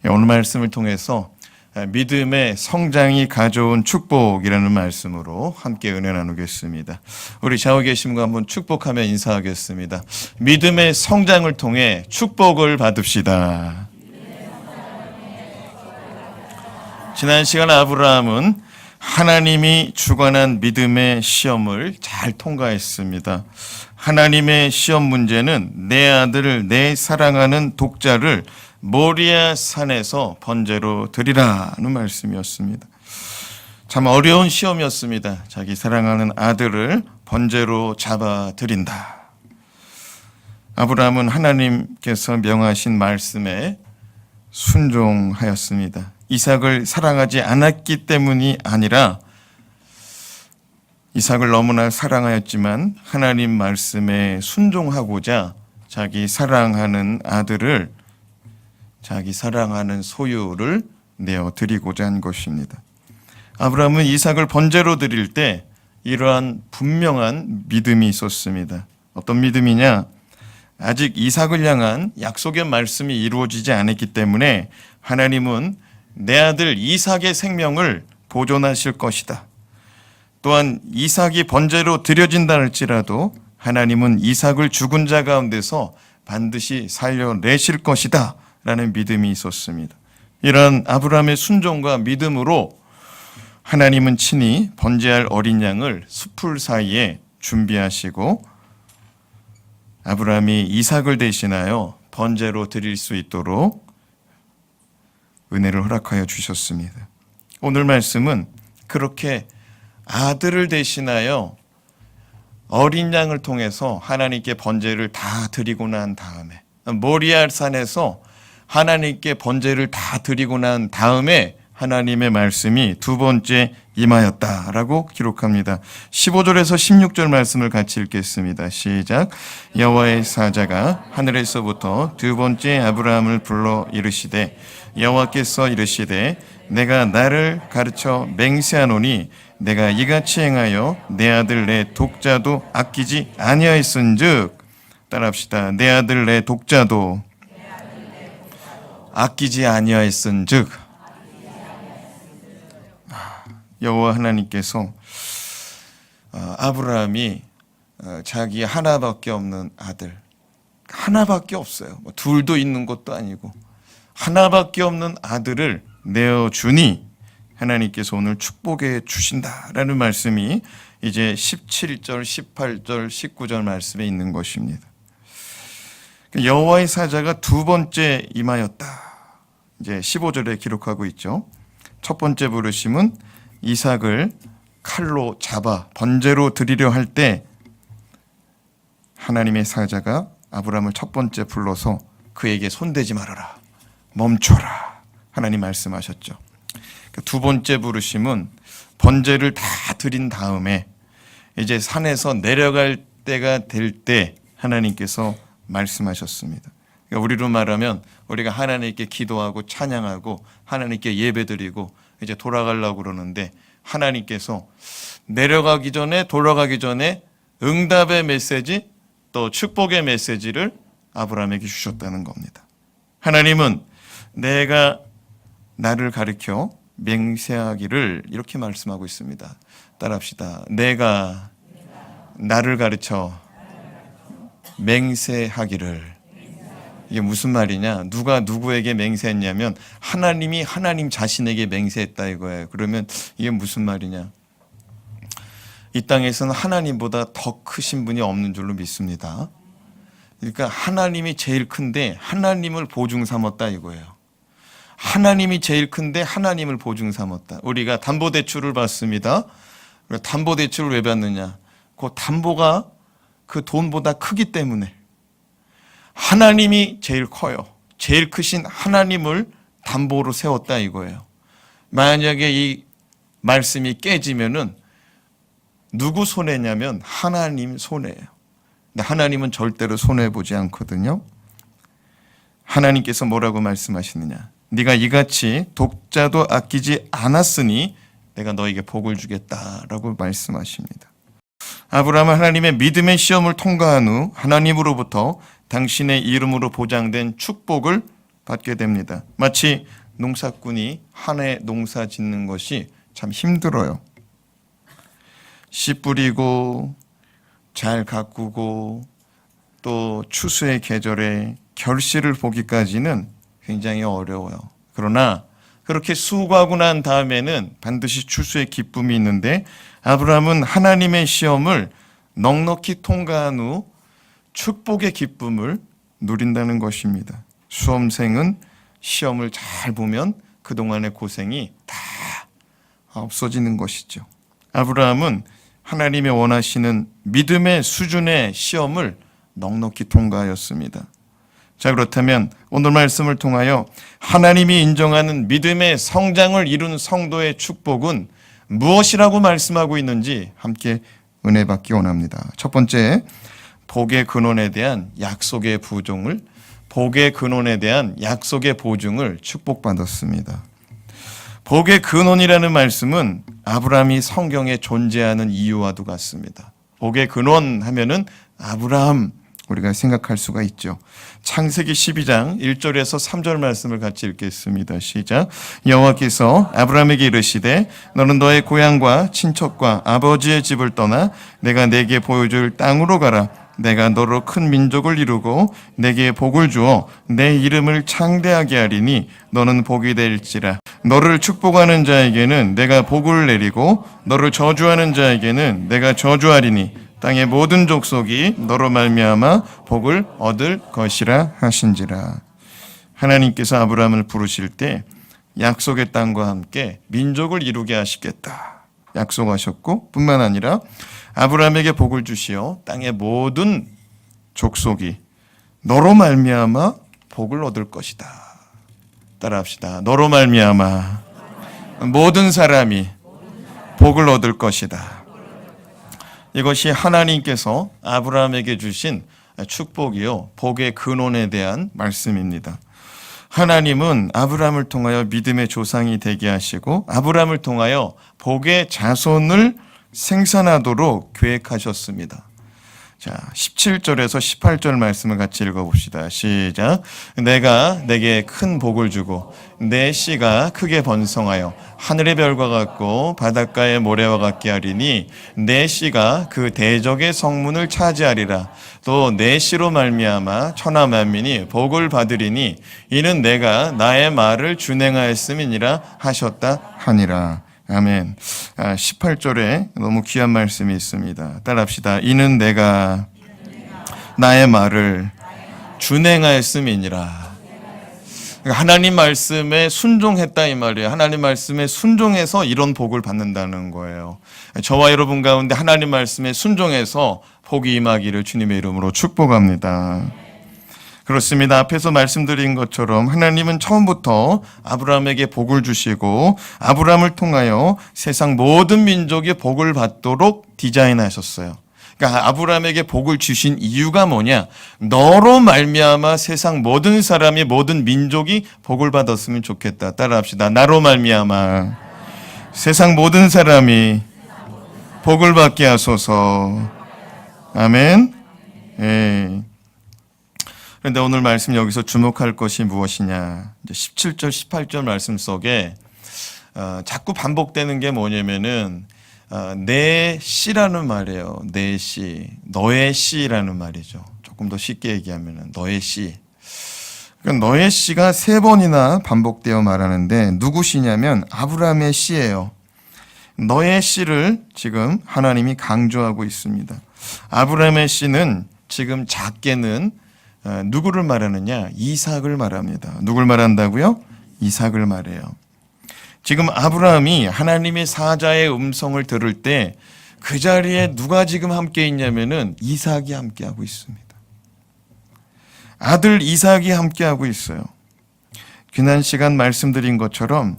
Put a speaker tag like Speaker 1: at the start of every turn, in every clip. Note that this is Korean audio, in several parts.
Speaker 1: 오늘 말씀을 통해서 믿음의 성장이 가져온 축복이라는 말씀으로 함께 은혜 나누겠습니다. 우리 좌우 계신 분 한번 축복하며 인사하겠습니다. 믿음의 성장을 통해 축복을 받읍시다. 지난 시간 아브라함은 하나님이 주관한 믿음의 시험을 잘 통과했습니다. 하나님의 시험 문제는 내 아들을, 내 사랑하는 독자를 모리아 산에서 번제로 드리라는 말씀이었습니다. 참 어려운 시험이었습니다. 자기 사랑하는 아들을 번제로 잡아 드린다. 아브라함은 하나님께서 명하신 말씀에 순종하였습니다. 이삭을 사랑하지 않았기 때문이 아니라 이삭을 너무나 사랑하였지만 하나님 말씀에 순종하고자 자기 사랑하는 아들을, 자기 사랑하는 소유를 내어 드리고자 한 것입니다. 아브라함은 이삭을 번제로 드릴 때 이러한 분명한 믿음이 있었습니다. 어떤 믿음이냐? 아직 이삭을 향한 약속의 말씀이 이루어지지 않았기 때문에 하나님은 내 아들 이삭의 생명을 보존하실 것이다. 또한 이삭이 번제로 드려진다 할지라도 하나님은 이삭을 죽은 자 가운데서 반드시 살려내실 것이다 라는 믿음이 있었습니다. 이러한 아브라함의 순종과 믿음으로 하나님은 친히 번제할 어린 양을 숫풀 사이에 준비하시고 아브라함이 이삭을 대신하여 번제로 드릴 수 있도록 은혜를 허락하여 주셨습니다. 오늘 말씀은 그렇게 아들을 대신하여 어린 양을 통해서 하나님께 번제를 다 드리고 난 다음에 모리아 산에서 하나님께 번제를 다 드리고 난 다음에 하나님의 말씀이 두 번째 임하였다라고 기록합니다. 15절에서 16절 말씀을 같이 읽겠습니다. 시작. 여호와의 사자가 하늘에서부터 두 번째 아브라함을 불러 이르시되 여호와께서 이르시되 내가 나를 가르쳐 맹세하노니 내가 이같이 행하여 내 아들 내 독자도 아끼지 아니하였은즉, 따라합시다. 내 아들 내 독자도 아끼지 아니하였은즉, 여호와 하나님께서 아브라함이 자기 하나밖에 없는 아들, 하나밖에 없어요. 둘도 있는 것도 아니고 하나밖에 없는 아들을 내어주니 하나님께서 오늘 축복해 주신다라는 말씀이 이제 17절, 18절, 19절 말씀에 있는 것입니다. 여호와의 사자가 두 번째 임하였다. 이제 15절에 기록하고 있죠. 첫 번째 부르심은 이삭을 칼로 잡아 번제로 드리려 할 때 하나님의 사자가 아브라함을 첫 번째 불러서 그에게 손대지 말아라, 멈춰라 하나님 말씀하셨죠. 두 번째 부르심은 번제를 다 드린 다음에 이제 산에서 내려갈 때가 될 때 하나님께서 말씀하셨습니다. 그러니까 우리로 말하면 우리가 하나님께 기도하고 찬양하고 하나님께 예배드리고 이제 돌아가려고 그러는데 하나님께서 내려가기 전에, 돌아가기 전에 응답의 메시지, 또 축복의 메시지를 아브라함에게 주셨다는 겁니다. 하나님은 내가 나를 가르쳐 맹세하기를 이렇게 말씀하고 있습니다. 따라합시다. 내가 나를 가르쳐 맹세하기를. 이게 무슨 말이냐? 누가 누구에게 맹세했냐면 하나님이 하나님 자신에게 맹세했다 이거예요. 그러면 이게 무슨 말이냐? 이 땅에서는 하나님보다 더 크신 분이 없는 줄로 믿습니다. 그러니까 하나님이 제일 큰데 하나님을 보증 삼았다 이거예요. 하나님이 제일 큰데 하나님을 보증 삼았다. 우리가 담보대출을 받습니다. 담보대출을 왜 받느냐? 그 담보가 그 돈보다 크기 때문에 하나님이 제일 커요. 제일 크신 하나님을 담보로 세웠다 이거예요. 만약에 이 말씀이 깨지면은 누구 손해냐면 하나님 손해예요. 근데 하나님은 절대로 손해보지 않거든요. 하나님께서 뭐라고 말씀하시느냐? 네가 이같이 독자도 아끼지 않았으니 내가 너에게 복을 주겠다라고 말씀하십니다. 아브라함은 하나님의 믿음의 시험을 통과한 후 하나님으로부터 당신의 이름으로 보장된 축복을 받게 됩니다. 마치 농사꾼이 한 해 농사 짓는 것이 참 힘들어요. 씨 뿌리고 잘 가꾸고 또 추수의 계절에 결실을 보기까지는 굉장히 어려워요. 그러나 그렇게 수고하고 난 다음에는 반드시 추수의 기쁨이 있는데 아브라함은 하나님의 시험을 넉넉히 통과한 후 축복의 기쁨을 누린다는 것입니다. 수험생은 시험을 잘 보면 그동안의 고생이 다 없어지는 것이죠. 아브라함은 하나님이 원하시는 믿음의 수준의 시험을 넉넉히 통과하였습니다. 자, 그렇다면 오늘 말씀을 통하여 하나님이 인정하는 믿음의 성장을 이룬 성도의 축복은 무엇이라고 말씀하고 있는지 함께 은혜 받기 원합니다. 첫 번째, 복의 근원에 대한 약속의 보증을 축복받았습니다. 복의 근원이라는 말씀은 아브라함이 성경에 존재하는 이유와도 같습니다. 복의 근원 하면은 아브라함 우리가 생각할 수가 있죠. 창세기 12장 1절에서 3절 말씀을 같이 읽겠습니다. 시작. 여호와께서 아브라함에게 이르시되 너는 너의 고향과 친척과 아버지의 집을 떠나 내가 내게 보여줄 땅으로 가라. 내가 너로 큰 민족을 이루고 내게 복을 주어 내 이름을 창대하게 하리니 너는 복이 될지라. 너를 축복하는 자에게는 내가 복을 내리고 너를 저주하는 자에게는 내가 저주하리니 땅의 모든 족속이 너로 말미암아 복을 얻을 것이라 하신지라. 하나님께서 아브라함을 부르실 때 약속의 땅과 함께 민족을 이루게 하시겠다 약속하셨고, 뿐만 아니라 아브라함에게 복을 주시어 땅의 모든 족속이 너로 말미암아 복을 얻을 것이다. 따라합시다. 너로 말미암아 모든 사람이 복을 얻을 것이다. 이것이 하나님께서 아브라함에게 주신 축복이요, 복의 근원에 대한 말씀입니다. 하나님은 아브라함을 통하여 믿음의 조상이 되게 하시고 아브라함을 통하여 복의 자손을 생산하도록 계획하셨습니다. 자, 17절에서 18절 말씀을 같이 읽어봅시다. 시작. 내가 내게 큰 복을 주고 내 씨가 크게 번성하여 하늘의 별과 같고 바닷가의 모래와 같게 하리니 내 씨가 그 대적의 성문을 차지하리라. 또 내 씨로 말미암아 천하 만민이 복을 받으리니 이는 내가 나의 말을 준행하였음이니라 하셨다 하니라. 아멘. 18절에 너무 귀한 말씀이 있습니다. 따라합시다. 이는 내가 나의 말을 준행하였음이니라. 하나님 말씀에 순종했다 이 말이에요. 하나님 말씀에 순종해서 이런 복을 받는다는 거예요. 저와 여러분 가운데 하나님 말씀에 순종해서 복이 임하기를 주님의 이름으로 축복합니다. 그렇습니다. 앞에서 말씀드린 것처럼 하나님은 처음부터 아브라함에게 복을 주시고 아브라함을 통하여 세상 모든 민족이 복을 받도록 디자인하셨어요. 그러니까 아브라함에게 복을 주신 이유가 뭐냐? 너로 말미암아 세상 모든 사람이 모든 민족이 복을 받았으면 좋겠다. 따라합시다. 나로 말미암아 세상 모든 사람이 복을 받게 하소서. 아멘. 예. 그런데 오늘 말씀 여기서 주목할 것이 무엇이냐? 이제 17절, 18절 말씀 속에 자꾸 반복되는 게 뭐냐면은 내 씨라는 말이에요. 내 씨, 너의 씨라는 말이죠. 조금 더 쉽게 얘기하면은 너의 씨. 그러니까 너의 씨가 3번이나 반복되어 말하는데 누구 씨냐면 아브라함의 씨예요. 너의 씨를 지금 하나님이 강조하고 있습니다. 아브라함의 씨는 지금 작게는 누구를 말하느냐? 이삭을 말합니다. 누굴 말한다고요? 이삭을 말해요. 지금 아브라함이 하나님의 사자의 음성을 들을 때 그 자리에 누가 지금 함께 있냐면은 이삭이 함께하고 있습니다. 아들 이삭이 함께하고 있어요. 지난 시간 말씀드린 것처럼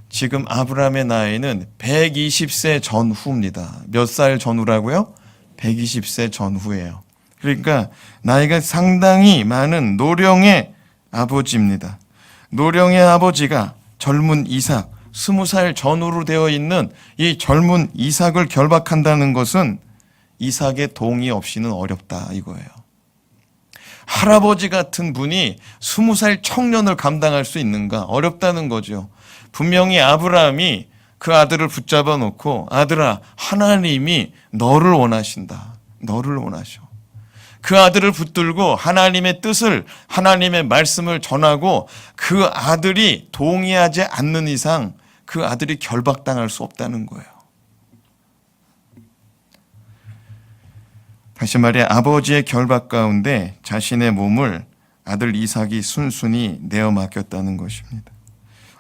Speaker 1: 지금 아브라함의 나이는 120세 전후입니다. 몇 살 전후라고요? 120세 전후예요. 그러니까 나이가 상당히 많은 노령의 아버지입니다. 노령의 아버지가 젊은 이삭, 20살 전후로 되어 있는 이 젊은 이삭을 결박한다는 것은 이삭의 동의 없이는 어렵다 이거예요. 할아버지 같은 분이 20살 청년을 감당할 수 있는가? 어렵다는 거죠. 분명히 아브라함이 그 아들을 붙잡아 놓고 아들아, 하나님이 너를 원하신다. 너를 원하셔. 그 아들을 붙들고 하나님의 뜻을, 하나님의 말씀을 전하고 그 아들이 동의하지 않는 이상 그 아들이 결박당할 수 없다는 거예요. 다시 말해 아버지의 결박 가운데 자신의 몸을 아들 이삭이 순순히 내어 맡겼다는 것입니다.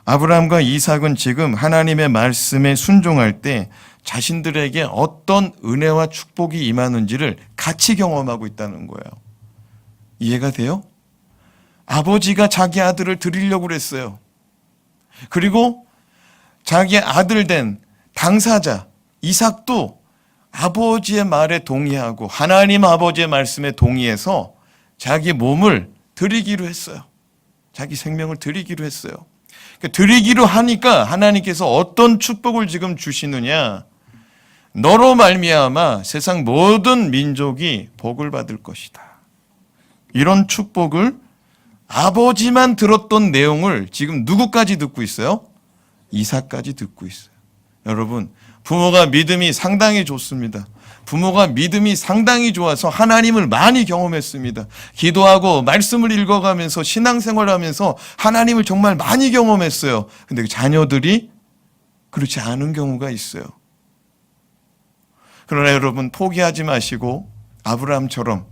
Speaker 1: 아브라함과 이삭은 지금 하나님의 말씀에 순종할 때 자신들에게 어떤 은혜와 축복이 임하는지를 같이 경험하고 있다는 거예요. 이해가 돼요? 아버지가 자기 아들을 드리려고 그랬어요. 그리고 자기 아들 된 당사자 이삭도 아버지의 말에 동의하고 하나님 아버지의 말씀에 동의해서 자기 몸을 드리기로 했어요. 자기 생명을 드리기로 했어요. 드리기로 하니까 하나님께서 어떤 축복을 지금 주시느냐? 너로 말미암아 세상 모든 민족이 복을 받을 것이다. 이런 축복을 아버지만 들었던 내용을 지금 누구까지 듣고 있어요? 이삭까지 듣고 있어요. 여러분, 부모가 믿음이 상당히 좋습니다. 부모가 믿음이 상당히 좋아서 하나님을 많이 경험했습니다. 기도하고 말씀을 읽어가면서 신앙생활하면서 하나님을 정말 많이 경험했어요. 근데 자녀들이 그렇지 않은 경우가 있어요. 그러나 여러분, 포기하지 마시고 아브라함처럼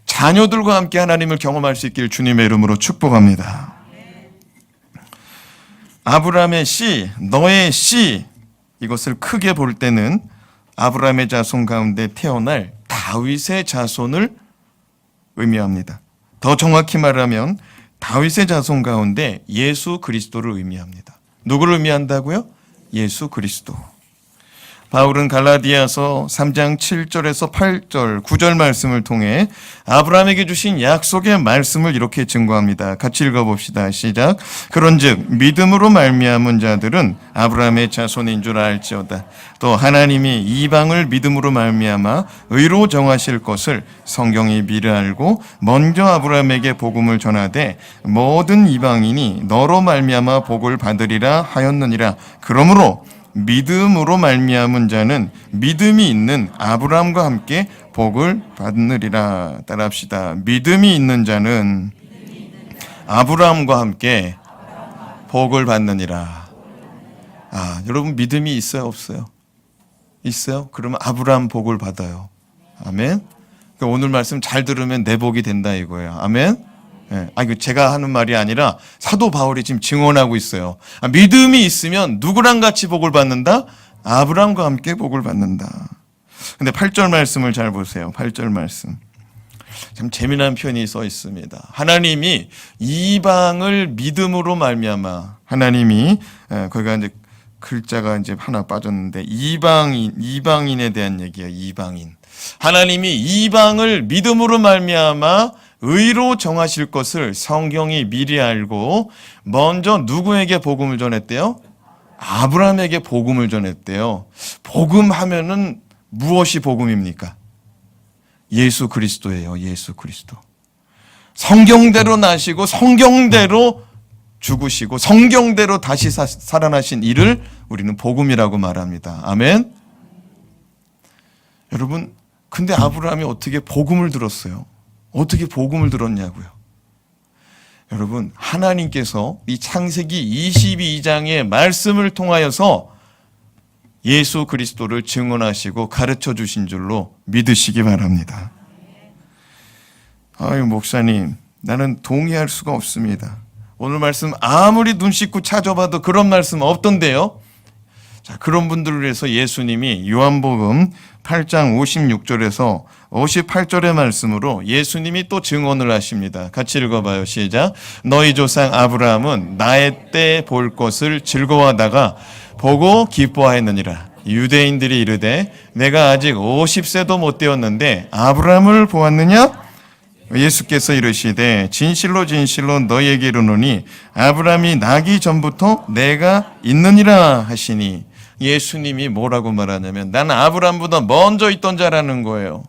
Speaker 1: 자녀들과 함께 하나님을 경험할 수 있길 주님의 이름으로 축복합니다. 아브라함의 씨, 너의 씨, 이것을 크게 볼 때는 아브라함의 자손 가운데 태어날 다윗의 자손을 의미합니다. 더 정확히 말하면 다윗의 자손 가운데 예수 그리스도를 의미합니다. 누구를 의미한다고요? 예수 그리스도. 바울은 갈라디아서 3장 7절에서 8절, 9절 말씀을 통해 아브라함에게 주신 약속의 말씀을 이렇게 증거합니다. 같이 읽어봅시다. 시작. 그런즉 믿음으로 말미암은 자들은 아브라함의 자손인 줄 알지어다. 또 하나님이 이방을 믿음으로 말미암아 의로 정하실 것을 성경이 미리 알고 먼저 아브라함에게 복음을 전하되 모든 이방인이 너로 말미암아 복을 받으리라 하였느니라. 그러므로 믿음으로 말미암은 자는 믿음이 있는 아브라함과 함께 복을 받느리라. 따라합시다. 믿음이 있는 자는 아브라함과 함께 복을 받느니라. 여러분 믿음이 있어요, 없어요? 있어요? 그러면 아브라함 복을 받아요. 아멘. 오늘 말씀 잘 들으면 내 복이 된다 이거예요. 아멘. 이거 제가 하는 말이 아니라 사도 바울이 지금 증언하고 있어요. 믿음이 있으면 누구랑 같이 복을 받는다? 아브라함과 함께 복을 받는다. 근데 8절 말씀을 잘 보세요. 8절 말씀. 참 재미난 표현이 써 있습니다. 하나님이 이방을 믿음으로 말미암아, 하나님이 거기가 이제 글자가 이제 하나 빠졌는데 이방인에 대한 얘기예요. 이방인. 하나님이 이방을 믿음으로 말미암아 의로 정하실 것을 성경이 미리 알고 먼저 누구에게 복음을 전했대요? 아브라함에게 복음을 전했대요. 복음 하면은 무엇이 복음입니까? 예수 그리스도예요. 예수 그리스도. 성경대로 나시고 성경대로 죽으시고 성경대로 다시 살아나신 이를 우리는 복음이라고 말합니다. 아멘. 여러분, 근데 아브라함이 어떻게 복음을 들었어요? 어떻게 복음을 들었냐고요? 여러분, 하나님께서 이 창세기 22장의 말씀을 통하여서 예수 그리스도를 증언하시고 가르쳐 주신 줄로 믿으시기 바랍니다. 목사님, 나는 동의할 수가 없습니다. 오늘 말씀 아무리 눈 씻고 찾아봐도 그런 말씀 없던데요. 자, 그런 분들을 위해서 예수님이 요한복음 8장 56절에서 58절의 말씀으로 예수님이 또 증언을 하십니다. 같이 읽어봐요. 시작. 너희 조상 아브라함은 나의 때 볼 것을 즐거워하다가 보고 기뻐하였느니라. 유대인들이 이르되 내가 아직 50세도 못 되었는데 아브라함을 보았느냐? 예수께서 이르시되 진실로 진실로 너희에게 이르노니 아브라함이 나기 전부터 내가 있느니라 하시니, 예수님이 뭐라고 말하냐면 나는 아브라함보다 먼저 있던 자라는 거예요.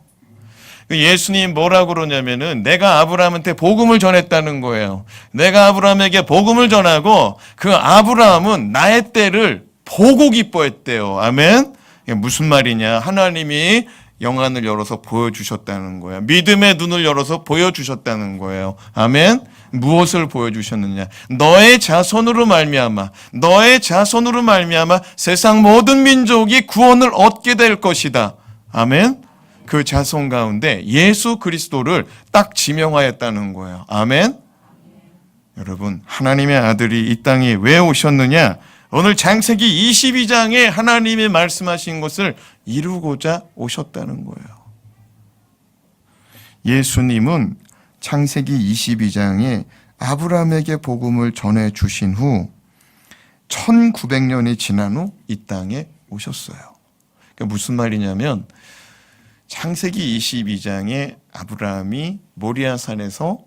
Speaker 1: 예수님 뭐라고 그러냐면은 내가 아브라함한테 복음을 전했다는 거예요. 내가 아브라함에게 복음을 전하고 그 아브라함은 나의 때를 보고 기뻐했대요. 아멘. 이게 무슨 말이냐? 하나님이 영안을 열어서 보여주셨다는 거예요. 믿음의 눈을 열어서 보여주셨다는 거예요. 아멘. 무엇을 보여주셨느냐? 너의 자손으로 말미암아 세상 모든 민족이 구원을 얻게 될 것이다. 아멘. 그 자손 가운데 예수 그리스도를 딱 지명하였다는 거예요. 아멘. 여러분, 하나님의 아들이 이 땅에 왜 오셨느냐? 오늘 창세기 22장에 하나님이 말씀하신 것을 이루고자 오셨다는 거예요. 예수님은 창세기 22장에 아브라함에게 복음을 전해 주신 후 1900년이 지난 후 이 땅에 오셨어요. 그러니까 무슨 말이냐면 창세기 22장에 아브라함이 모리아산에서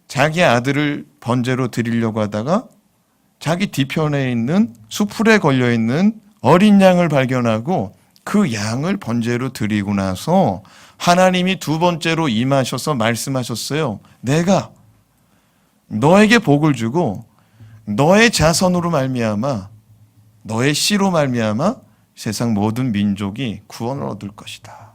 Speaker 1: 자기 아들을 번제로 드리려고 하다가 자기 뒤편에 있는 수풀에 걸려있는 어린 양을 발견하고 그 양을 번제로 드리고 나서 하나님이 두 번째로 임하셔서 말씀하셨어요. 내가 너에게 복을 주고 너의 자손으로 말미암아 너의 씨로 말미암아 세상 모든 민족이 구원을 얻을 것이다.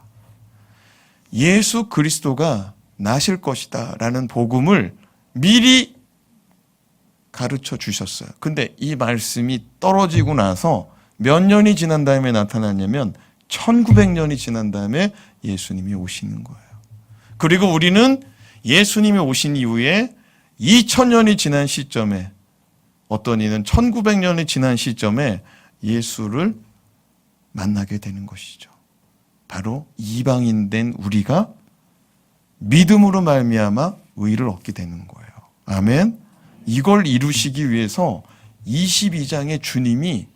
Speaker 1: 예수 그리스도가 나실 것이다 라는 복음을 미리 가르쳐 주셨어요. 근데 이 말씀이 떨어지고 나서 몇 년이 지난 다음에 나타났냐면 1900년이 지난 다음에 예수님이 오시는 거예요. 그리고 우리는 예수님이 오신 이후에 2000년이 지난 시점에 어떤 이는 1900년이 지난 시점에 예수를 만나게 되는 것이죠. 바로 이방인 된 우리가 믿음으로 말미암아 의를 얻게 되는 거예요. 아멘. 이걸 이루시기 위해서 22장의 주님이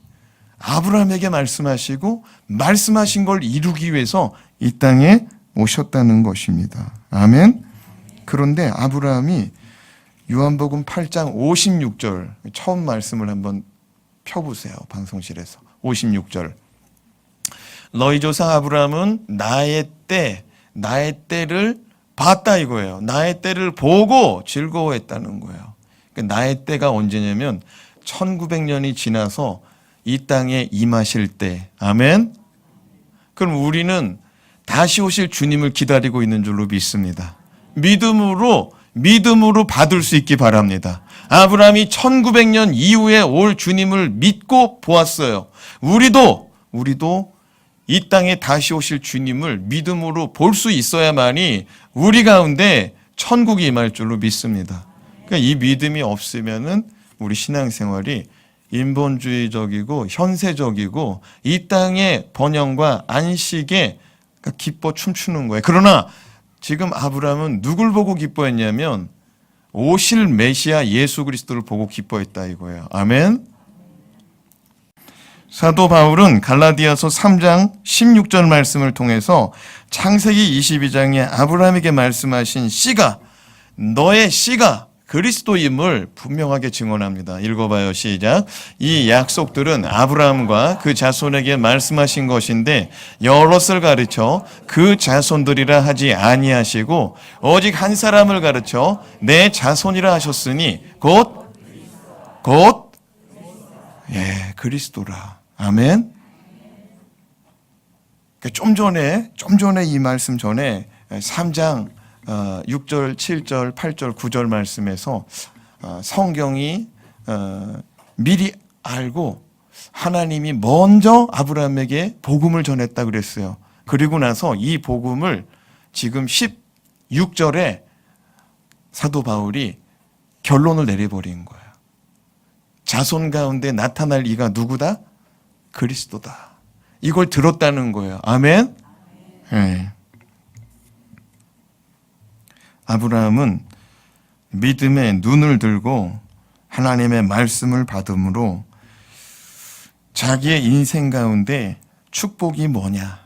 Speaker 1: 아브라함에게 말씀하시고 말씀하신 걸 이루기 위해서 이 땅에 오셨다는 것입니다. 아멘. 그런데 아브라함이 요한복음 8장 56절 처음 말씀을 한번 펴보세요. 방송실에서 56절 너희 조상 아브라함은 나의 때를 봤다 이거예요. 나의 때를 보고 즐거워했다는 거예요. 나의 때가 언제냐면 1900년이 지나서 이 땅에 임하실 때. 아멘. 그럼 우리는 다시 오실 주님을 기다리고 있는 줄로 믿습니다. 믿음으로 받을 수 있기 바랍니다. 아브라함이 1900년 이후에 올 주님을 믿고 보았어요. 우리도 이 땅에 다시 오실 주님을 믿음으로 볼 수 있어야만이 우리 가운데 천국이 임할 줄로 믿습니다. 그러니까 이 믿음이 없으면은 우리 신앙생활이 인본주의적이고 현세적이고 이 땅의 번영과 안식에 기뻐 춤추는 거예요. 그러나 지금 아브라함은 누굴 보고 기뻐했냐면 오실 메시아 예수 그리스도를 보고 기뻐했다 이거예요. 아멘. 사도 바울은 갈라디아서 3장 16절 말씀을 통해서 창세기 22장에 아브라함에게 말씀하신 씨가 너의 씨가 그리스도임을 분명하게 증언합니다. 읽어봐요. 시작. 이 약속들은 아브라함과 그 자손에게 말씀하신 것인데 여럿을 가르쳐 그 자손들이라 하지 아니하시고 오직 한 사람을 가르쳐 내 자손이라 하셨으니 곧 그리스도라. 아멘. 좀 전에 이 말씀 전에 3장 6절, 7절, 8절, 9절 말씀에서 성경이 미리 알고 하나님이 먼저 아브라함에게 복음을 전했다 그랬어요. 그리고 나서 이 복음을 지금 16절에 사도 바울이 결론을 내려버린 거예요. 자손 가운데 나타날 이가 누구다? 그리스도다. 이걸 들었다는 거예요. 아멘. 네. 아브라함은 믿음의 눈을 들고 하나님의 말씀을 받음으로 자기의 인생 가운데 축복이 뭐냐?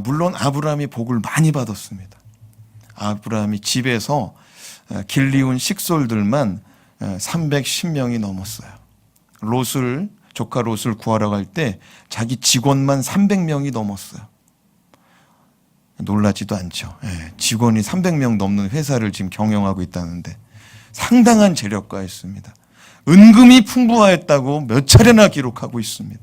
Speaker 1: 물론 아브라함이 복을 많이 받았습니다. 아브라함이 집에서 길리운 식솔들만 310명이 넘었어요. 조카 롯을 구하러 갈 때 자기 직원만 300명이 넘었어요. 놀라지도 않죠. 직원이 300명 넘는 회사를 지금 경영하고 있다는데 상당한 재력가였습니다. 은금이 풍부하였다고 몇 차례나 기록하고 있습니다.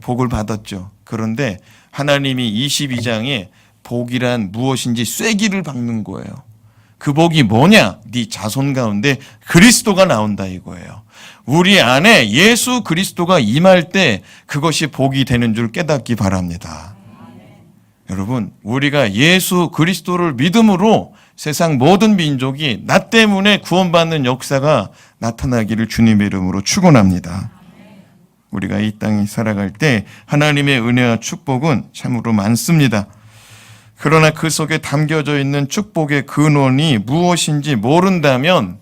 Speaker 1: 복을 받았죠. 그런데 하나님이 22장에 복이란 무엇인지 쐐기를 박는 거예요. 그 복이 뭐냐? 네 자손 가운데 그리스도가 나온다 이거예요. 우리 안에 예수 그리스도가 임할 때 그것이 복이 되는 줄 깨닫기 바랍니다. 여러분, 우리가 예수 그리스도를 믿음으로 세상 모든 민족이 나 때문에 구원받는 역사가 나타나기를 주님의 이름으로 축원합니다. 우리가 이 땅에 살아갈 때 하나님의 은혜와 축복은 참으로 많습니다. 그러나 그 속에 담겨져 있는 축복의 근원이 무엇인지 모른다면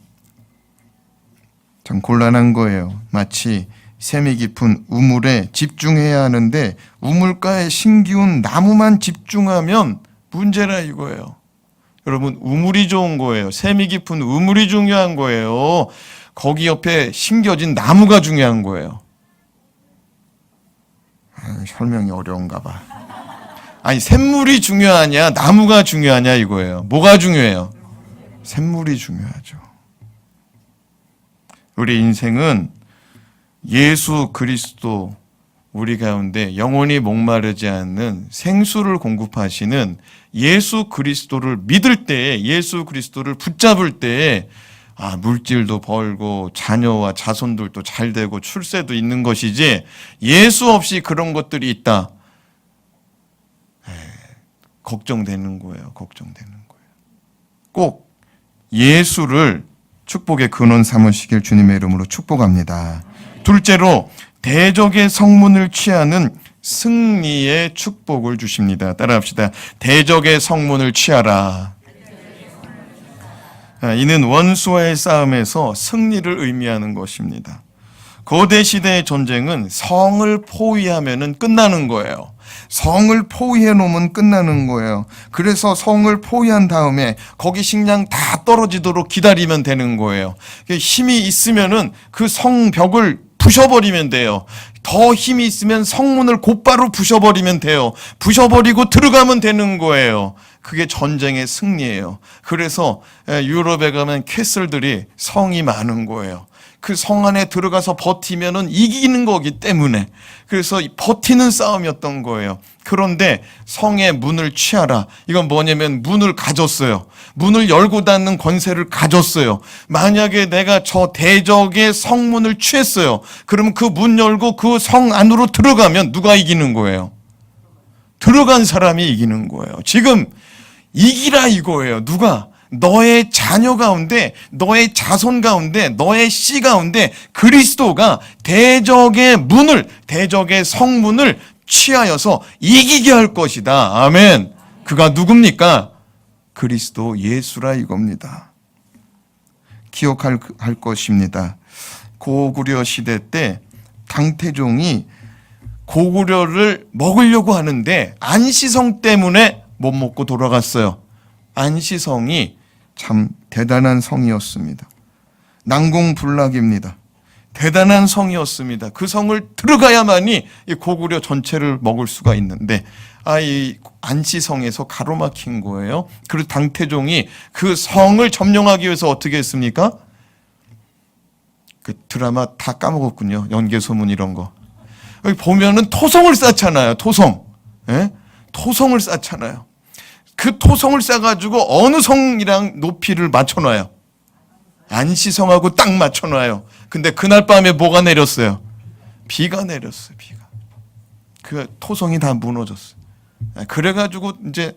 Speaker 1: 참 곤란한 거예요. 마치 샘이 깊은 우물에 집중해야 하는데 우물가에 심기운 나무만 집중하면 문제라 이거예요. 여러분, 우물이 좋은 거예요. 샘이 깊은 우물이 중요한 거예요. 거기 옆에 심겨진 나무가 중요한 거예요. 설명이 어려운가 봐. 아니, 샘물이 중요하냐 나무가 중요하냐 이거예요. 뭐가 중요해요? 샘물이 중요하죠. 우리 인생은 예수 그리스도 우리 가운데 영원히 목마르지 않는 생수를 공급하시는 예수 그리스도를 믿을 때, 예수 그리스도를 붙잡을 때 물질도 벌고 자녀와 자손들도 잘 되고 출세도 있는 것이지, 예수 없이 그런 것들이 있다, 걱정되는 거예요. 걱정되는 거예요. 꼭 예수를 축복의 근원 삼으시길 주님의 이름으로 축복합니다. 둘째로 대적의 성문을 취하는 승리의 축복을 주십니다. 따라합시다. 대적의 성문을 취하라. 이는 원수와의 싸움에서 승리를 의미하는 것입니다. 고대 시대의 전쟁은 성을 포위하면 끝나는 거예요. 성을 포위해 놓으면 끝나는 거예요. 그래서 성을 포위한 다음에 거기 식량 다 떨어지도록 기다리면 되는 거예요. 힘이 있으면은 그 성벽을 부셔버리면 돼요. 더 힘이 있으면 성문을 곧바로 부셔버리면 돼요. 부셔버리고 들어가면 되는 거예요. 그게 전쟁의 승리예요. 그래서 유럽에 가면 캐슬들이 성이 많은 거예요. 그 성 안에 들어가서 버티면은 이기는 거기 때문에, 그래서 버티는 싸움이었던 거예요. 그런데 성의 문을 취하라. 이건 뭐냐면 문을 가졌어요. 문을 열고 닫는 권세를 가졌어요. 만약에 내가 저 대적의 성문을 취했어요. 그러면 그 문 열고 그 성 안으로 들어가면 누가 이기는 거예요? 들어간 사람이 이기는 거예요. 지금 이기라 이거예요. 누가? 너의 자녀 가운데, 너의 자손 가운데, 너의 씨 가운데 그리스도가 대적의 문을, 대적의 성문을 취하여서 이기게 할 것이다. 아멘. 그가 누굽니까? 그리스도 예수라 이겁니다. 기억할 것입니다. 고구려 시대 때 당태종이 고구려를 먹으려고 하는데 안시성 때문에 못 먹고 돌아갔어요. 안시성이 참 대단한 성이었습니다. 난공불락입니다. 대단한 성이었습니다. 그 성을 들어가야만이 이 고구려 전체를 먹을 수가 있는데 이 안시성에서 가로막힌 거예요. 그리고 당태종이 그 성을 점령하기 위해서 어떻게 했습니까? 그 드라마 다 까먹었군요. 연개소문 이런 거. 여기 보면은 토성을 쌓잖아요. 토성. 예? 토성을 쌓잖아요. 그 토성을 쌓아가지고 어느 성이랑 높이를 맞춰놔요. 안시성하고 딱 맞춰놔요. 근데 그날 밤에 뭐가 내렸어요? 비가 내렸어요. 비가. 그 토성이 다 무너졌어요. 그래가지고 이제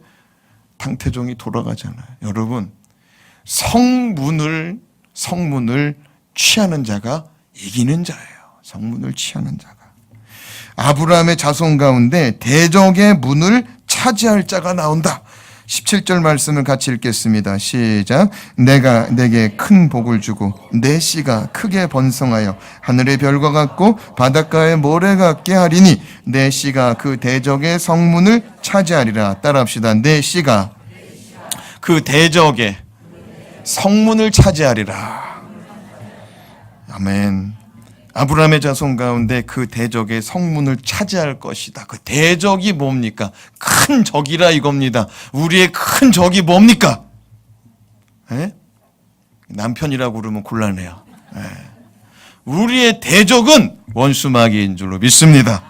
Speaker 1: 당태종이 돌아가잖아요. 여러분, 성문을 취하는 자가 이기는 자예요. 성문을 취하는 자가. 아브라함의 자손 가운데 대적의 문을 차지할 자가 나온다. 17절 말씀을 같이 읽겠습니다. 시작. 내가 내게 큰 복을 주고 내 씨가 크게 번성하여 하늘의 별과 같고 바닷가의 모래 같게 하리니 내 씨가 그 대적의 성문을 차지하리라. 따라합시다. 내 씨가 그 대적의 성문을 차지하리라. 아멘. 아브라함의 자손 가운데 그 대적의 성문을 차지할 것이다. 그 대적이 뭡니까? 큰 적이라 이겁니다. 우리의 큰 적이 뭡니까? 에? 남편이라고 그러면 곤란해요. 우리의 대적은 원수 마귀인 줄로 믿습니다.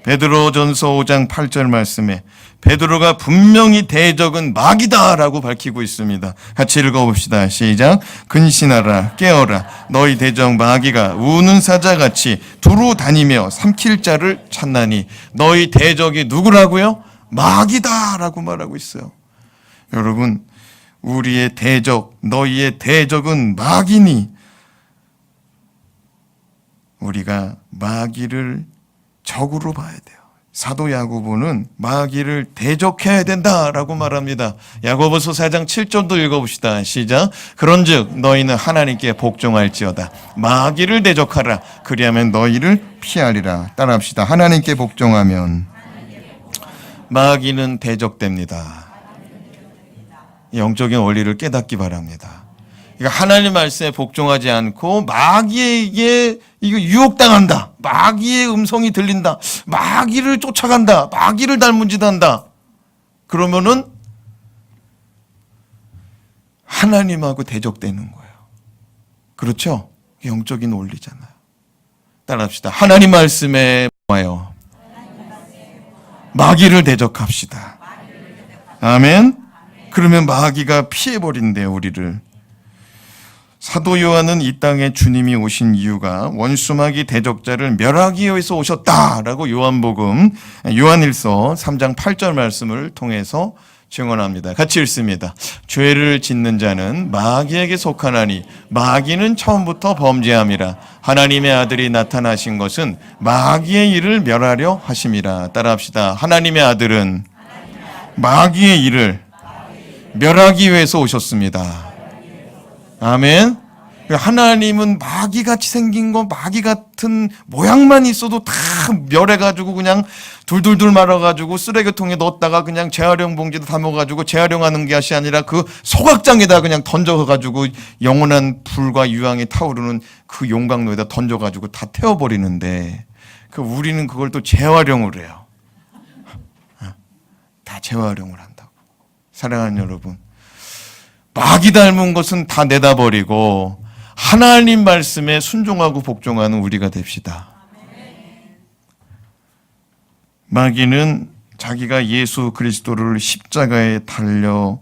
Speaker 1: 베드로전서 5장 8절 말씀에 베드로가 분명히 대적은 마귀다라고 밝히고 있습니다. 같이 읽어봅시다. 시작. 근신하라 깨어라 너희 대적 마귀가 우는 사자같이 두루 다니며 삼킬 자를 찾나니. 너희 대적이 누구라고요? 마귀다라고 말하고 있어요. 여러분, 우리의 대적, 너희의 대적은 마귀니 우리가 마귀를 적으로 봐야 돼요. 사도 야고보는 마귀를 대적해야 된다라고 말합니다. 야고보서 4장 7절도 읽어봅시다. 시작. 그런즉 너희는 하나님께 복종할지어다. 마귀를 대적하라. 그리하면 너희를 피하리라. 따라합시다. 하나님께 복종하면 마귀는 대적됩니다. 영적인 원리를 깨닫기 바랍니다. 그러니까 하나님 말씀에 복종하지 않고 마귀에게 이거 유혹당한다. 마귀의 음성이 들린다. 마귀를 쫓아간다. 마귀를 닮은 짓 한다. 그러면은 하나님하고 대적되는 거예요. 그렇죠? 영적인 원리잖아요. 따라합시다. 하나님 말씀에 와요. 마귀를 대적합시다. 아멘. 그러면 마귀가 피해버린대요, 우리를. 사도 요한은 이 땅에 주님이 오신 이유가 원수마귀 대적자를 멸하기 위해서 오셨다라고 요한복음 요한일서 3장 8절 말씀을 통해서 증언합니다. 같이 읽습니다. 죄를 짓는 자는 마귀에게 속하나니 마귀는 처음부터 범죄함이라. 하나님의 아들이 나타나신 것은 마귀의 일을 멸하려 하심이라. 따라합시다. 하나님의 아들은 마귀의 일을 멸하기 위해서 오셨습니다. 아멘. 하나님은 마귀같이 생긴 거, 마귀 같은 모양만 있어도 다 멸해가지고 그냥 둘둘둘 말아가지고 쓰레기통에 넣었다가 그냥 재활용 봉지도 담아가지고 재활용하는 것이 아니라 그 소각장에다 그냥 던져가지고 영원한 불과 유황이 타오르는 그 용광로에다 던져가지고 다 태워버리는데 그 우리는 그걸 또 재활용을 해요. 다 재활용을 한다고. 사랑하는 여러분, 마귀 닮은 것은 다 내다버리고 하나님 말씀에 순종하고 복종하는 우리가 됩시다. 마귀는 자기가 예수 그리스도를 십자가에 달려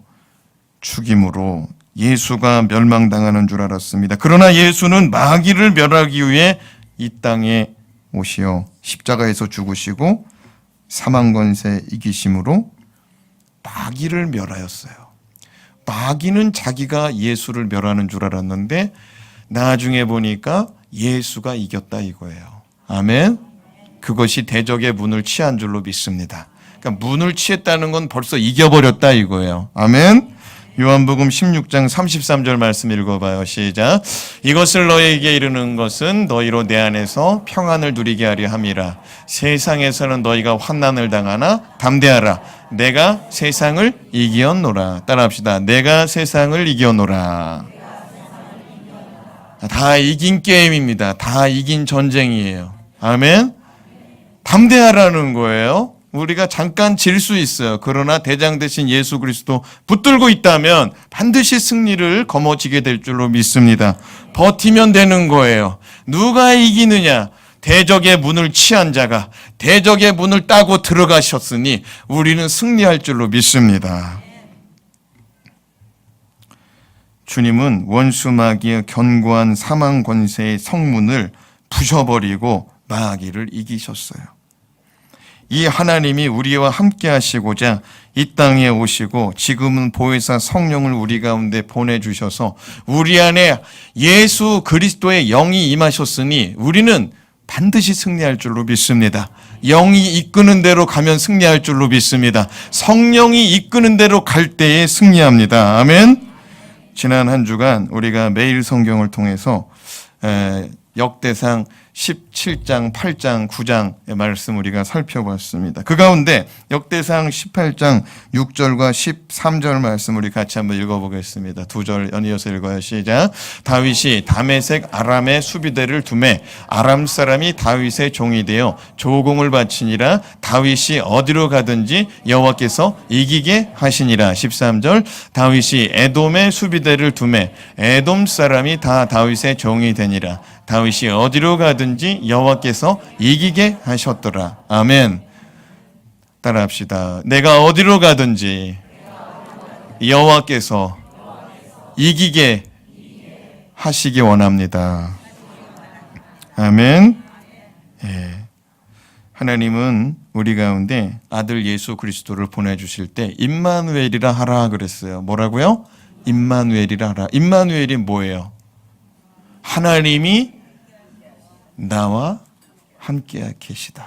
Speaker 1: 죽임으로 예수가 멸망당하는 줄 알았습니다. 그러나 예수는 마귀를 멸하기 위해 이 땅에 오시어 십자가에서 죽으시고 사망 권세 이기심으로 마귀를 멸하였어요. 마귀는 자기가 예수를 멸하는 줄 알았는데 나중에 보니까 예수가 이겼다 이거예요. 아멘. 그것이 대적의 문을 취한 줄로 믿습니다. 그러니까 문을 취했다는 건 벌써 이겨버렸다 이거예요. 아멘. 요한복음 16장 33절 말씀 읽어봐요. 시작. 이것을 너희에게 이르는 것은 너희로 내 안에서 평안을 누리게 하려 함이라. 세상에서는 너희가 환난을 당하나 담대하라. 내가 세상을 이기었노라. 따라합시다. 내가 세상을 이기었노라. 다 이긴 게임입니다. 다 이긴 전쟁이에요. 아멘. 담대하라는 거예요. 우리가 잠깐 질 수 있어요. 그러나 대장 되신 예수 그리스도 붙들고 있다면 반드시 승리를 거머쥐게 될 줄로 믿습니다. 버티면 되는 거예요. 누가 이기느냐? 대적의 문을 취한 자가 대적의 문을 따고 들어가셨으니 우리는 승리할 줄로 믿습니다. 주님은 원수 마귀의 견고한 사망 권세의 성문을 부셔버리고 마귀를 이기셨어요. 이 하나님이 우리와 함께 하시고자 이 땅에 오시고 지금은 보혜사 성령을 우리 가운데 보내주셔서 우리 안에 예수 그리스도의 영이 임하셨으니 우리는 반드시 승리할 줄로 믿습니다. 영이 이끄는 대로 가면 승리할 줄로 믿습니다. 성령이 이끄는 대로 갈 때에 승리합니다. 아멘. 지난 한 주간 우리가 매일 성경을 통해서 역대상 17장, 8장, 9장의 말씀 우리가 살펴봤습니다. 그 가운데 역대상 18장 6절과 13절 말씀 우리 같이 한번 읽어보겠습니다. 두 절 연이어서 읽어요. 시작. 다윗이 다메섹 아람의 수비대를 두매 아람 사람이 다윗의 종이 되어 조공을 바치니라. 다윗이 어디로 가든지 여호와께서 이기게 하시니라. 13절. 다윗이 에돔의 수비대를 두매 에돔 사람이 다 다윗의 종이 되니라. 다윗이 어디로 가든지 여호와께서 이기게 하셨더라. 아멘. 따라합시다. 내가 어디로 가든지 여호와께서 이기게 하시기 원합니다. 아멘. 예. 하나님은 우리 가운데 아들 예수 그리스도를 보내주실 때 임마누엘이라 하라 그랬어요. 뭐라고요? 임마누엘이라 하라. 임마누엘이 뭐예요? 하나님이 나와 함께 계시다.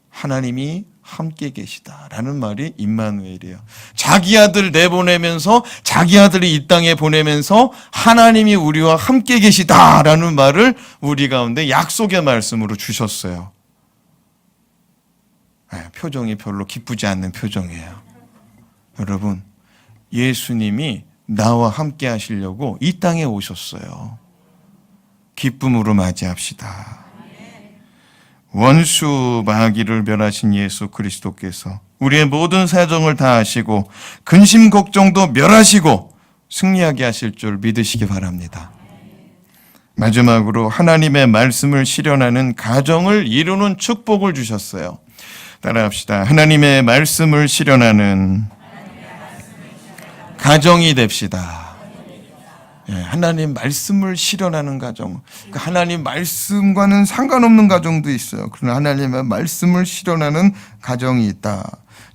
Speaker 1: 하나님이 함께 계시다라는 말이 임마누엘이에요. 자기 아들 내보내면서 자기 아들이 이 땅에 보내면서 하나님이 우리와 함께 계시다라는 말을 우리 가운데 약속의 말씀으로 주셨어요. 표정이 별로 기쁘지 않는 표정이에요. 여러분, 예수님이 나와 함께 하시려고 이 땅에 오셨어요. 기쁨으로 맞이합시다. 원수 마귀를 멸하신 예수 그리스도께서 우리의 모든 사정을 다 아시고 근심 걱정도 멸하시고 승리하게 하실 줄 믿으시기 바랍니다. 마지막으로 하나님의 말씀을 실현하는 가정을 이루는 축복을 주셨어요. 따라합시다. 하나님의 말씀을 실현하는 가정이 됩시다. 하나님 말씀을 실현하는 가정. 하나님 말씀과는 상관없는 가정도 있어요. 그러나 하나님의 말씀을 실현하는 가정이 있다.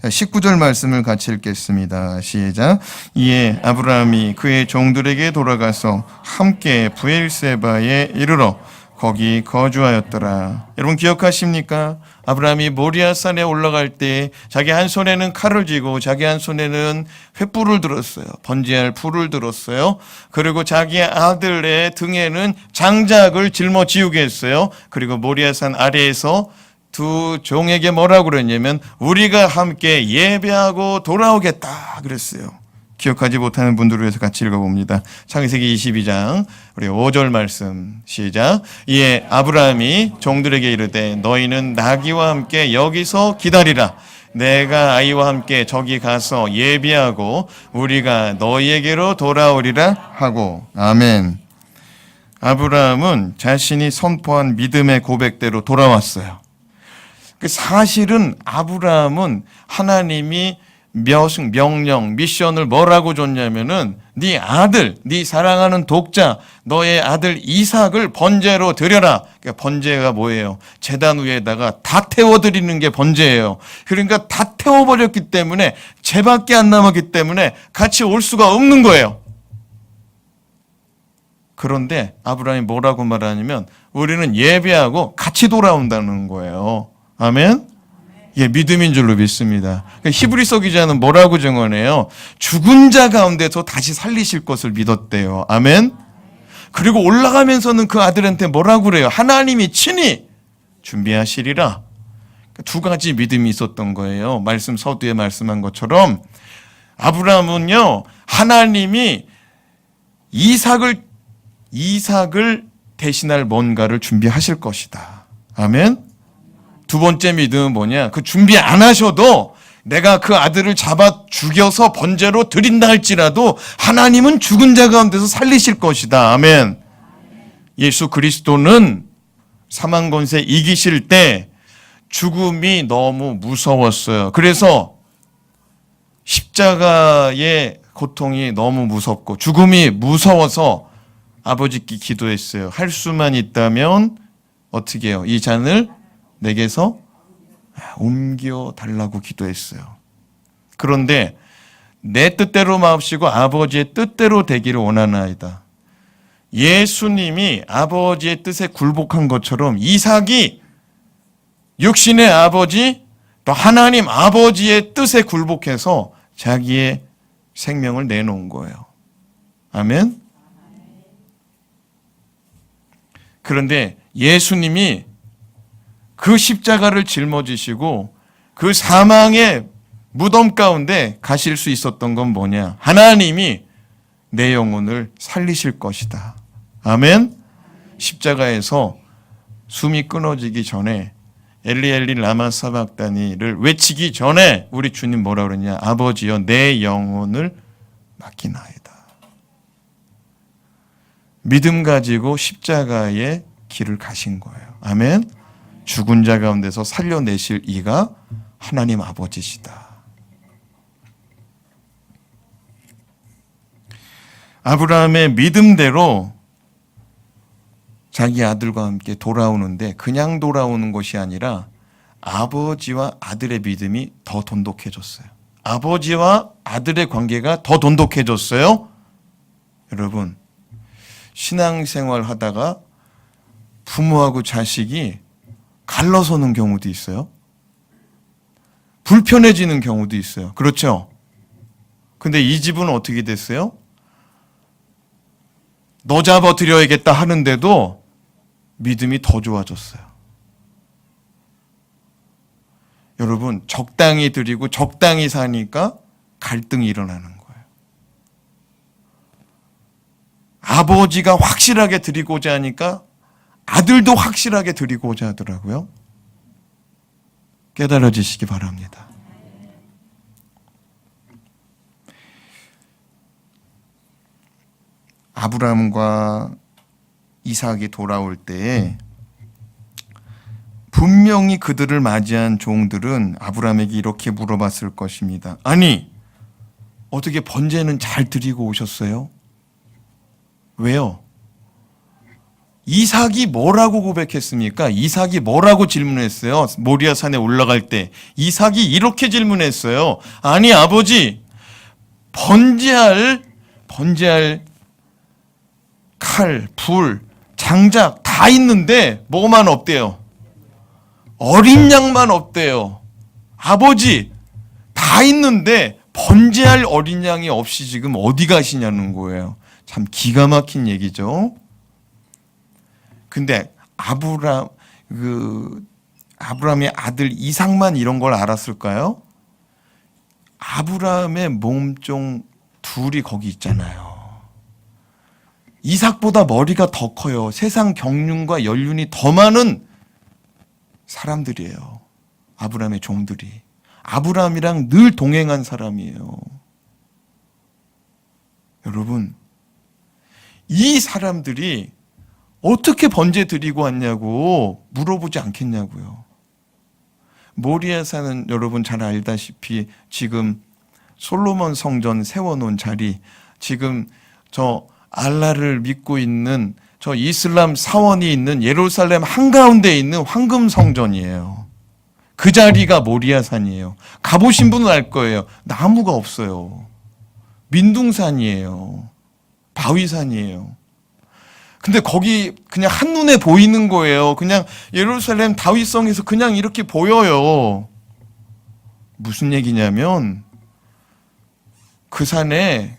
Speaker 1: 19절 말씀을 같이 읽겠습니다. 시작. 이에 아브라함이 그의 종들에게 돌아가서 함께 브엘세바에 이르러 거기 거주하였더라. 여러분 기억하십니까? 아브라함이 모리아산에 올라갈 때 자기 한 손에는 칼을 쥐고 자기 한 손에는 횃불을 들었어요. 번제할 불을 들었어요. 그리고 자기 아들의 등에는 장작을 짊어지우게 했어요. 그리고 모리아산 아래에서 두 종에게 뭐라고 그랬냐면 우리가 함께 예배하고 돌아오겠다 그랬어요. 기억하지 못하는 분들을 위해서 같이 읽어봅니다. 창세기 22장 우리 5절 말씀 시작. 이에 아브라함이 종들에게 이르되 너희는 나귀와 함께 여기서 기다리라. 내가 아이와 함께 저기 가서 예비하고 우리가 너희에게로 돌아오리라 하고. 아멘. 아브라함은 자신이 선포한 믿음의 고백대로 돌아왔어요. 사실은 아브라함은 하나님이 명령, 미션을 뭐라고 줬냐면은 네 아들, 네 사랑하는 독자, 너의 아들 이삭을 번제로 드려라. 그러니까 번제가 뭐예요? 제단 위에다가 다 태워드리는 게 번제예요. 그러니까 다 태워버렸기 때문에 죄밖에 안 남았기 때문에 같이 올 수가 없는 거예요. 그런데 아브라함이 뭐라고 말하냐면 우리는 예배하고 같이 돌아온다는 거예요. 아멘? 예, 믿음인 줄로 믿습니다. 히브리서 기자는 뭐라고 증언해요? 죽은 자 가운데서 다시 살리실 것을 믿었대요. 아멘? 그리고 올라가면서는 그 아들한테 뭐라고 그래요? 하나님이 친히 준비하시리라. 두 가지 믿음이 있었던 거예요. 말씀 서두에 말씀한 것처럼 아브라함은요, 하나님이 이삭을 대신할 뭔가를 준비하실 것이다. 아멘? 두 번째 믿음은 뭐냐? 그 준비 안 하셔도 내가 그 아들을 잡아 죽여서 번제로 드린다 할지라도 하나님은 죽은 자 가운데서 살리실 것이다. 아멘. 예수 그리스도는 사망 권세 이기실 때 죽음이 너무 무서웠어요. 그래서 십자가의 고통이 너무 무섭고 죽음이 무서워서 아버지께 기도했어요. 할 수만 있다면 어떻게 해요? 이 잔을 내게서 옮겨 달라고 기도했어요. 그런데 내 뜻대로 마옵시고 아버지의 뜻대로 되기를 원하나이다. 예수님이 아버지의 뜻에 굴복한 것처럼 이삭이 육신의 아버지 또 하나님 아버지의 뜻에 굴복해서 자기의 생명을 내놓은 거예요. 아멘. 그런데 예수님이 그 십자가를 짊어지시고 그 사망의 무덤 가운데 가실 수 있었던 건 뭐냐? 하나님이 내 영혼을 살리실 것이다. 아멘. 십자가에서 숨이 끊어지기 전에 엘리 엘리 라마 사박다니를 외치기 전에 우리 주님 뭐라 그러냐? 아버지여 내 영혼을 맡기나이다. 믿음 가지고 십자가의 길을 가신 거예요. 아멘. 죽은 자 가운데서 살려내실 이가 하나님 아버지시다. 아브라함의 믿음대로 자기 아들과 함께 돌아오는데 그냥 돌아오는 것이 아니라 아버지와 아들의 믿음이 더 돈독해졌어요. 아버지와 아들의 관계가 더 돈독해졌어요. 여러분, 신앙생활 하다가 부모하고 자식이 갈라서는 경우도 있어요. 불편해지는 경우도 있어요. 그렇죠? 근데 이 집은 어떻게 됐어요? 너 잡아드려야겠다 하는데도 믿음이 더 좋아졌어요. 여러분, 적당히 드리고 적당히 사니까 갈등이 일어나는 거예요. 아버지가 확실하게 드리고자 하니까 아들도 확실하게 드리고자 하더라고요. 깨달아지시기 바랍니다. 아브라함과 이삭이 돌아올 때에 분명히 그들을 맞이한 종들은 아브라함에게 이렇게 물어봤을 것입니다. 아니, 어떻게 번제는 잘 드리고 오셨어요? 왜요? 이삭이 뭐라고 고백했습니까? 이삭이 뭐라고 질문했어요? 모리아 산에 올라갈 때 이삭이 이렇게 질문했어요. 아니 아버지, 번제할 칼, 불, 장작 다 있는데 뭐만 없대요? 어린 양만 없대요. 아버지, 다 있는데 번제할 어린 양이 없이 지금 어디 가시냐는 거예요. 참 기가 막힌 얘기죠. 근데 아브라함의 아들 이삭만 이런 걸 알았을까요? 아브라함의 몸종 둘이 거기 있잖아요. 이삭보다 머리가 더 커요. 세상 경륜과 연륜이 더 많은 사람들이에요. 아브라함의 종들이. 아브라함이랑 늘 동행한 사람이에요. 여러분, 이 사람들이 어떻게 번제 드리고 왔냐고 물어보지 않겠냐고요. 모리아산은 여러분 잘 알다시피 지금 솔로몬 성전 세워놓은 자리, 지금 저 알라를 믿고 있는 저 이슬람 사원이 있는 예루살렘 한가운데 있는 황금 성전이에요. 그 자리가 모리아산이에요. 가보신 분은 알 거예요. 나무가 없어요. 민둥산이에요. 바위산이에요. 근데 거기 그냥 한눈에 보이는 거예요. 그냥 예루살렘 다윗성에서 그냥 이렇게 보여요. 무슨 얘기냐면 그 산에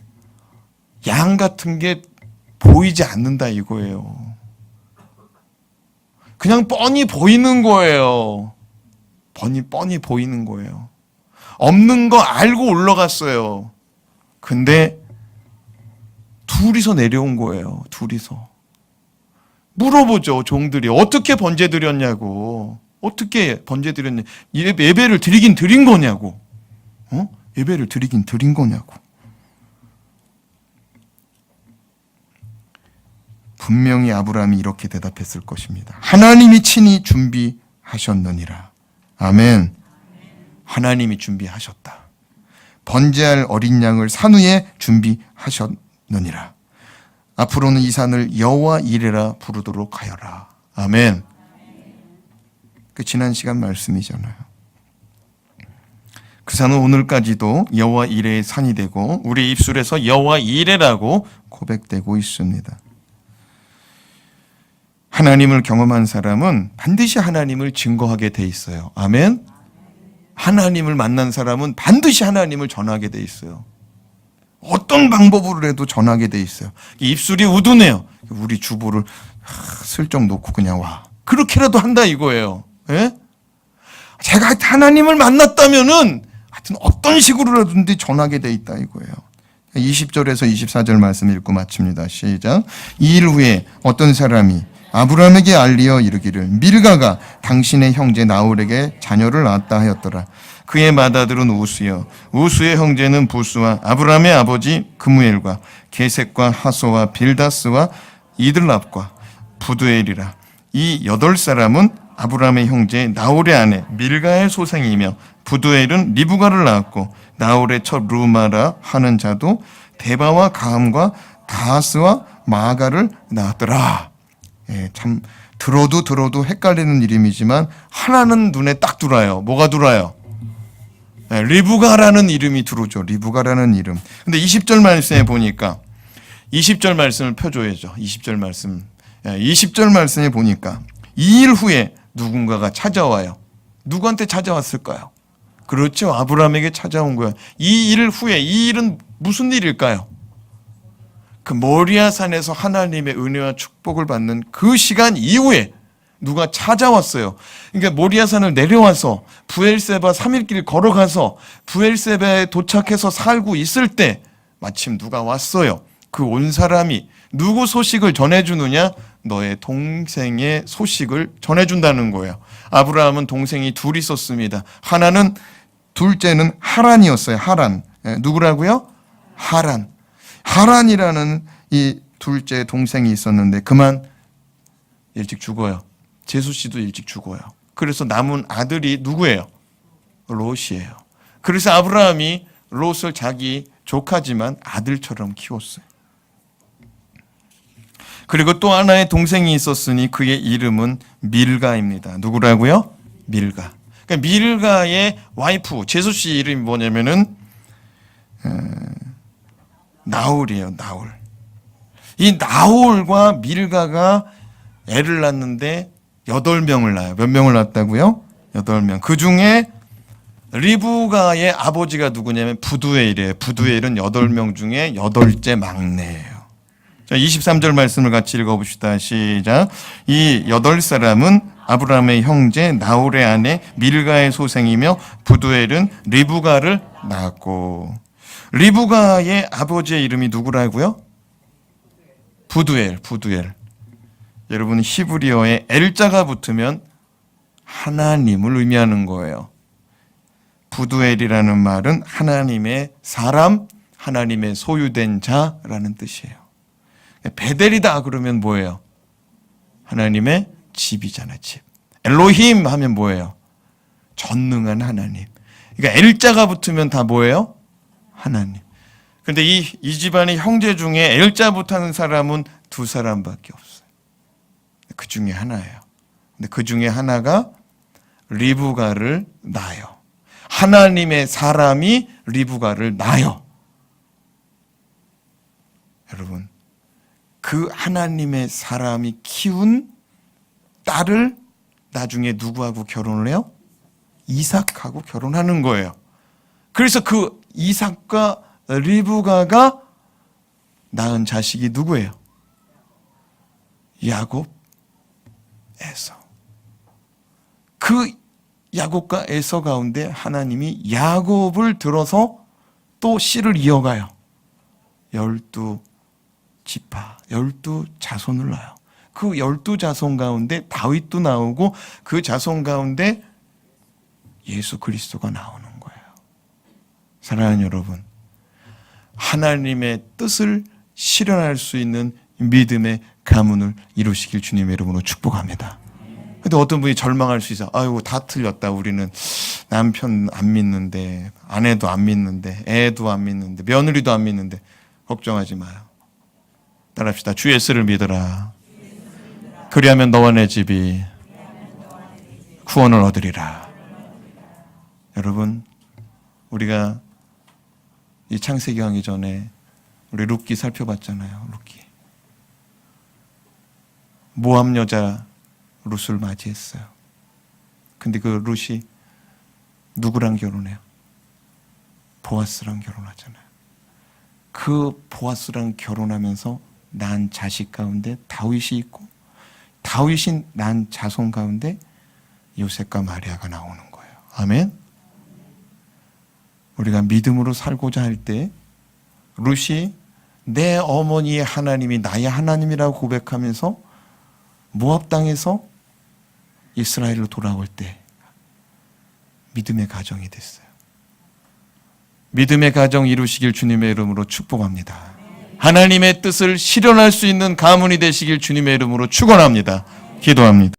Speaker 1: 양 같은 게 보이지 않는다 이거예요. 그냥 뻔히 보이는 거예요. 뻔히 보이는 거예요. 없는 거 알고 올라갔어요. 근데 둘이서 내려온 거예요. 둘이서. 물어보죠. 종들이 어떻게 번제 드렸냐고. 어떻게 번제 드렸냐. 예배를 드리긴 드린 거냐고. 예배를 드리긴 드린 거냐고. 분명히 아브라함이 이렇게 대답했을 것입니다. 하나님이 친히 준비하셨느니라. 아멘. 하나님이 준비하셨다. 번제할 어린 양을 산 후에 준비하셨느니라. 앞으로는 이 산을 여호와 이레라 부르도록 하여라. 아멘. 그 지난 시간 말씀이잖아요. 그 산은 오늘까지도 여호와 이레의 산이 되고 우리 입술에서 여호와 이레라고 고백되고 있습니다. 하나님을 경험한 사람은 반드시 하나님을 증거하게 돼 있어요. 아멘. 하나님을 만난 사람은 반드시 하나님을 전하게 돼 있어요. 어떤 방법으로 해도 전하게 돼 있어요. 입술이 우둔해요. 우리 주보를 슬쩍 놓고 그냥 와. 그렇게라도 한다 이거예요. 예? 제가 하나님을 만났다면은 하여튼 어떤 식으로라든지 전하게 돼 있다 이거예요. 20절에서 24절 말씀 읽고 마칩니다. 시작. 2일 후에 어떤 사람이 아브라함에게 알리어 이르기를 밀가가 당신의 형제 나홀에게 자녀를 낳았다 하였더라. 그의 맏아들은 우스여 우스의 형제는 부스와 아브라함의 아버지 그무엘과 게셋과 하소와 빌다스와 이들랍과 부두엘이라. 이 8사람은 아브라함의 형제 나홀의 아내 밀가의 소생이며 부두엘은 리브가를 낳았고 나홀의 첫 루마라 하는 자도 데바와 가함과 다하스와 마가를 낳았더라. 예, 참 들어도 헷갈리는 이름이지만 하나는 눈에 딱 들어와요. 뭐가 들어와요? 예, 리브가라는 이름이 들어오죠. 리브가라는 이름. 근데 20절 말씀에 보니까 20절 말씀을 펴줘야죠. 20절 말씀. 20절 말씀에 보니까 2일 후에 누군가가 찾아와요. 누구한테 찾아왔을까요? 그렇죠. 아브라함에게 찾아온 거예요. 이 일 후에, 이 일은 무슨 일일까요? 그 모리아 산에서 하나님의 은혜와 축복을 받는 그 시간 이후에 누가 찾아왔어요. 그러니까 모리아 산을 내려와서 브엘세바 3일길 걸어가서 브엘세바에 도착해서 살고 있을 때 마침 누가 왔어요. 그 온 사람이 누구 소식을 전해주느냐? 너의 동생의 소식을 전해준다는 거예요. 아브라함은 동생이 둘 있었습니다. 하나는 둘째는 하란이었어요. 하란. 누구라고요? 하란. 하란이라는 이 둘째 동생이 있었는데 그만 일찍 죽어요. 제수 씨도 일찍 죽어요. 그래서 남은 아들이 누구예요? 롯이에요. 그래서 아브라함이 롯을 자기 조카지만 아들처럼 키웠어요. 그리고 또 하나의 동생이 있었으니 그의 이름은 밀가입니다. 누구라고요? 밀가. 그러니까 밀가의 와이프 제수 씨 이름이 뭐냐면은 나홀이에요. 나홀. 이 나홀과 밀가가 애를 낳는데 8명을 낳아요. 몇 명을 낳았다고요? 8명. 그 중에 리브가의 아버지가 누구냐면 부두엘이에요. 부두엘은 8명 중에 8째 막내예요. 자, 23절 말씀을 같이 읽어봅시다. 시작. 이 8사람은 아브라함의 형제 나홀의 아내 밀가의 소생이며 부두엘은 리브가를 낳았고 리브가의 아버지의 이름이 누구라고요? 부두엘. 여러분 히브리어에 엘자가 붙으면 하나님을 의미하는 거예요. 부두엘이라는 말은 하나님의 사람, 하나님의 소유된 자라는 뜻이에요. 베델이다 그러면 뭐예요? 하나님의 집이잖아요. 집. 엘로힘 하면 뭐예요? 전능한 하나님. 그러니까 엘자가 붙으면 다 뭐예요? 하나님. 그런데 이 집안의 형제 중에 엘자 붙는 사람은 2사람밖에 없어요. 그 중에 하나예요. 근데 그 중에 하나가 리브가를 낳아요. 하나님의 사람이 리브가를 낳아요. 여러분, 그 하나님의 사람이 키운 딸을 나중에 누구하고 결혼을 해요? 이삭하고 결혼하는 거예요. 그래서 그 이삭과 리브가가 낳은 자식이 누구예요? 야곱, 에서. 그 야곱과 에서 가운데 하나님이 야곱을 들어서 또 씨를 이어가요. 12지파, 12자손을 낳아요. 그 12자손 가운데 다윗도 나오고 그 자손 가운데 예수 그리스도가 나오는 거예요. 사랑하는 여러분, 하나님의 뜻을 실현할 수 있는 믿음의 가문을 이루시길 주님의 이름으로 축복합니다. 근데 어떤 분이 절망할 수 있어요. 아이고 다 틀렸다. 우리는 남편 안 믿는데, 아내도 안 믿는데, 애도 안 믿는데, 며느리도 안 믿는데. 걱정하지 마요. 따라합시다. 주 예수를 믿어라. 그리하면 너와 내 집이 구원을 얻으리라. 여러분, 우리가 이 창세기 하기 전에 우리 룻기 살펴봤잖아요. 룻기. 모함 여자 룻을 맞이했어요. 근데 그 룻이 누구랑 결혼해요? 보아스랑 결혼하잖아요. 그 보아스랑 결혼하면서 난 자식 가운데 다윗이 있고 다윗이 난 자손 가운데 요셉과 마리아가 나오는 거예요. 아멘. 우리가 믿음으로 살고자 할 때 룻이 내 어머니의 하나님이 나의 하나님이라고 고백하면서 모압 땅에서 이스라엘로 돌아올 때 믿음의 가정이 됐어요. 믿음의 가정 이루시길 주님의 이름으로 축복합니다. 하나님의 뜻을 실현할 수 있는 가문이 되시길 주님의 이름으로 축원합니다. 기도합니다.